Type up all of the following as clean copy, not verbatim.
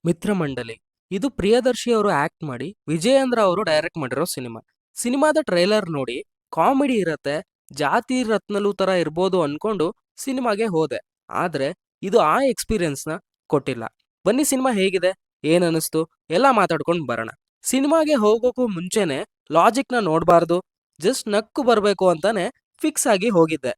ಮಿತ್ರಮಂಡಲಿ ಇದು ಪ್ರಿಯದರ್ಶಿ ಅವರು ಆಕ್ಟ್ ಮಾಡಿ ವಿಜಯೇಂದ್ರ ಅವರು ಡೈರೆಕ್ಟ್ ಮಾಡಿರೋ ಸಿನಿಮಾ. ಸಿನಿಮಾದ ಟ್ರೈಲರ್ ನೋಡಿ ಕಾಮಿಡಿ ಇರತ್ತೆ, ಜಾತಿ ರತ್ನಲು ತರ ಇರ್ಬೋದು ಅನ್ಕೊಂಡು ಸಿನಿಮಾಗೆ ಹೋದೆ. ಆದ್ರೆ ಇದು ಆ ಎಕ್ಸ್ಪೀರಿಯನ್ಸ್ನ ಕೊಟ್ಟಿಲ್ಲ. ಬನ್ನಿ ಸಿನಿಮಾ ಹೇಗಿದೆ, ಏನ್ ಅನಿಸ್ತು ಎಲ್ಲ ಮಾತಾಡ್ಕೊಂಡು ಬರೋಣ. ಸಿನಿಮಾಗೆ ಹೋಗೋಕ್ಕೂ ಮುಂಚೆನೆ ಲಾಜಿಕ್ನ ನೋಡಬಾರ್ದು, ಜಸ್ಟ್ ನಕ್ಕು ಬರಬೇಕು ಅಂತಾನೆ ಫಿಕ್ಸ್ ಆಗಿ ಹೋಗಿದ್ದೆ.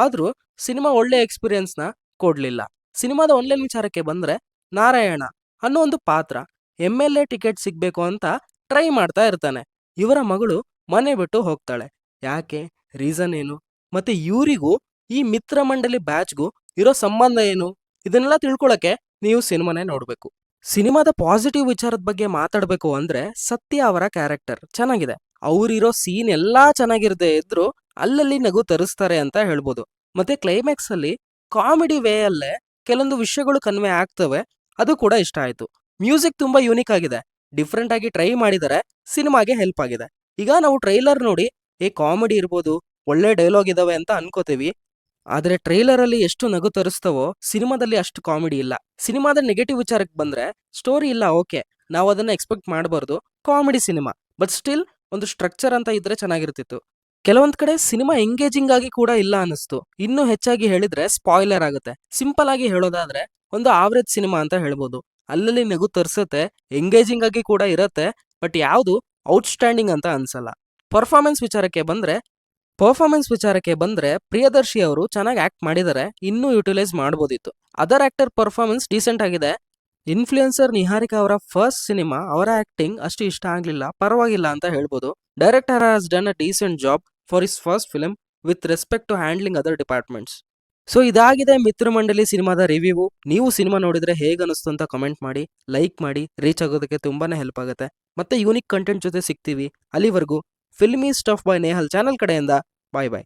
ಆದ್ರೂ ಸಿನಿಮಾ ಒಳ್ಳೆ ಎಕ್ಸ್ಪೀರಿಯನ್ಸ್ನ ಕೊಡ್ಲಿಲ್ಲ. ಸಿನಿಮಾದ ಆನ್ಲೈನ್ ವಿಚಾರಕ್ಕೆ ಬಂದ್ರೆ, ನಾರಾಯಣ ಅನ್ನೋ ಒಂದು ಪಾತ್ರ MLA ಟಿಕೆಟ್ ಸಿಗ್ಬೇಕು ಅಂತ ಟ್ರೈ ಮಾಡ್ತಾ ಇರ್ತಾನೆ. ಇವರ ಮಗಳು ಮನೆ ಬಿಟ್ಟು ಹೋಗ್ತಾಳೆ. ಯಾಕೆ, ರೀಸನ್ ಏನು, ಮತ್ತೆ ಇವರಿಗೂ ಈ ಮಿತ್ರ ಮಂಡಳಿ ಬ್ಯಾಚ್ಗೂ ಇರೋ ಸಂಬಂಧ ಏನು, ಇದನ್ನೆಲ್ಲ ತಿಳ್ಕೊಳಕ್ಕೆ ನೀವು ಸಿನಿಮಾನೇ ನೋಡ್ಬೇಕು. ಸಿನಿಮಾದ ಪಾಸಿಟಿವ್ ವಿಚಾರದ ಬಗ್ಗೆ ಮಾತಾಡ್ಬೇಕು ಅಂದ್ರೆ ಸತ್ಯ ಅವರ ಕ್ಯಾರೆಕ್ಟರ್ ಚೆನ್ನಾಗಿದೆ. ಅವ್ರಿರೋ ಸೀನ್ ಎಲ್ಲಾ ಚೆನ್ನಾಗಿರದೆ ಇದ್ರು ಅಲ್ಲಲ್ಲಿ ನಗು ತರಿಸ್ತಾರೆ ಅಂತ ಹೇಳ್ಬೋದು. ಮತ್ತೆ ಕ್ಲೈಮ್ಯಾಕ್ಸ್ ಅಲ್ಲಿ ಕಾಮಿಡಿ ವೇ ಅಲ್ಲೇ ಕೆಲವೊಂದು ವಿಷಯಗಳು ಕನ್ವೆ ಆಗ್ತವೆ, ಅದು ಕೂಡ ಇಷ್ಟ ಆಯ್ತು. ಮ್ಯೂಸಿಕ್ ತುಂಬಾ ಯೂನಿಕ್ ಆಗಿದೆ, ಡಿಫ್ರೆಂಟ್ ಆಗಿ ಟ್ರೈ ಮಾಡಿದರೆ ಸಿನಿಮಾಗೆ ಹೆಲ್ಪ್ ಆಗಿದೆ. ಈಗ ನಾವು ಟ್ರೈಲರ್ ನೋಡಿ ಕಾಮಿಡಿ ಇರ್ಬೋದು, ಒಳ್ಳೆ ಡೈಲಾಗ್ ಇದಾವೆ ಅಂತ ಅನ್ಕೋತೀವಿ. ಆದ್ರೆ ಟ್ರೈಲರ್ ಅಲ್ಲಿ ಎಷ್ಟು ನಗು ತರಿಸ್ತವೋ ಸಿನಿಮಾದಲ್ಲಿ ಅಷ್ಟು ಕಾಮಿಡಿ ಇಲ್ಲ. ಸಿನಿಮಾದ ನೆಗೆಟಿವ್ ವಿಚಾರಕ್ಕೆ ಬಂದ್ರೆ, ಸ್ಟೋರಿ ಇಲ್ಲ, ಓಕೆ, ನಾವು ಅದನ್ನ ಎಕ್ಸ್ಪೆಕ್ಟ್ ಮಾಡಬಾರ್ದು, ಕಾಮಿಡಿ ಸಿನಿಮಾ, ಬಟ್ ಸ್ಟಿಲ್ ಒಂದು ಸ್ಟ್ರಕ್ಚರ್ ಅಂತ ಇದ್ರೆ ಚೆನ್ನಾಗಿರ್ತಿತ್ತು. ಕೆಲವೊಂದ್ ಕಡೆ ಸಿನಿಮಾ ಎಂಗೇಜಿಂಗ್ ಆಗಿ ಕೂಡ ಇಲ್ಲ ಅನಿಸ್ತು. ಇನ್ನೂ ಹೆಚ್ಚಾಗಿ ಹೇಳಿದ್ರೆ ಸ್ಪಾಯ್ಲರ್ ಆಗುತ್ತೆ. ಸಿಂಪಲ್ ಆಗಿ ಹೇಳೋದಾದ್ರೆ ಒಂದು ಆವ್ರೇಜ್ ಸಿನಿಮಾ ಅಂತ ಹೇಳ್ಬೋದು. ಅಲ್ಲಲ್ಲಿ ನಗು ತರ್ಸತ್ತೆ, ಎಂಗೇಜಿಂಗ್ ಆಗಿ ಕೂಡ ಇರತ್ತೆ, ಬಟ್ ಯಾವುದು ಔಟ್ಸ್ಟ್ಯಾಂಡಿಂಗ್ ಅಂತ ಅನ್ಸಲ್ಲ. ಪರ್ಫಾರ್ಮೆನ್ಸ್ ವಿಚಾರಕ್ಕೆ ಬಂದ್ರೆ ಪ್ರಿಯದರ್ಶಿ ಅವರು ಚೆನ್ನಾಗಿ ಆಕ್ಟ್ ಮಾಡಿದ್ದಾರೆ, ಇನ್ನೂ ಯುಟಿಲೈಸ್ ಮಾಡ್ಬೋದಿತ್ತು. ಅದರ್ ಆಕ್ಟರ್ ಪರ್ಫಾರ್ಮೆನ್ಸ್ ಡೀಸೆಂಟ್ ಆಗಿದೆ. ಇನ್ಫ್ಲೂಯೆನ್ಸರ್ ನಿಹಾರಿಕಾ ಅವರ ಫಸ್ಟ್ ಸಿನಿಮಾ, ಅವರ ಆಕ್ಟಿಂಗ್ ಅಷ್ಟು ಇಷ್ಟ ಆಗ್ಲಿಲ್ಲ, ಪರವಾಗಿಲ್ಲ ಅಂತ ಹೇಳ್ಬೋದು. Director has done a decent job for his first film with respect to handling other departments. So ಇದಾಗಿದೆ ಮಿತ್ರಮಂಡಲಿ ಸಿನಿಮಾದ ರಿವ್ಯೂ. ನೀವು ಸಿನಿಮಾ ನೋಡಿದ್ರೆ ಹೇಗೆ ಅನಿಸ್ತು ಅಂತ ಕಮೆಂಟ್ ಮಾಡಿ, ಲೈಕ್ ಮಾಡಿ, ರೀಚ್ ಆಗೋದಕ್ಕೆ ತುಂಬಾನೇ ಹೆಲ್ಪ್ ಆಗುತ್ತೆ. ಮತ್ತೆ ಯೂನಿಕ್ ಕಂಟೆಂಟ್ ಜೊತೆ ಸಿಗ್ತೀವಿ. ಅಲ್ಲಿವರೆಗೂ filmy stuff by Nehal channel ಕಡೆಯಿಂದ ಬಾಯ್ ಬಾಯ್.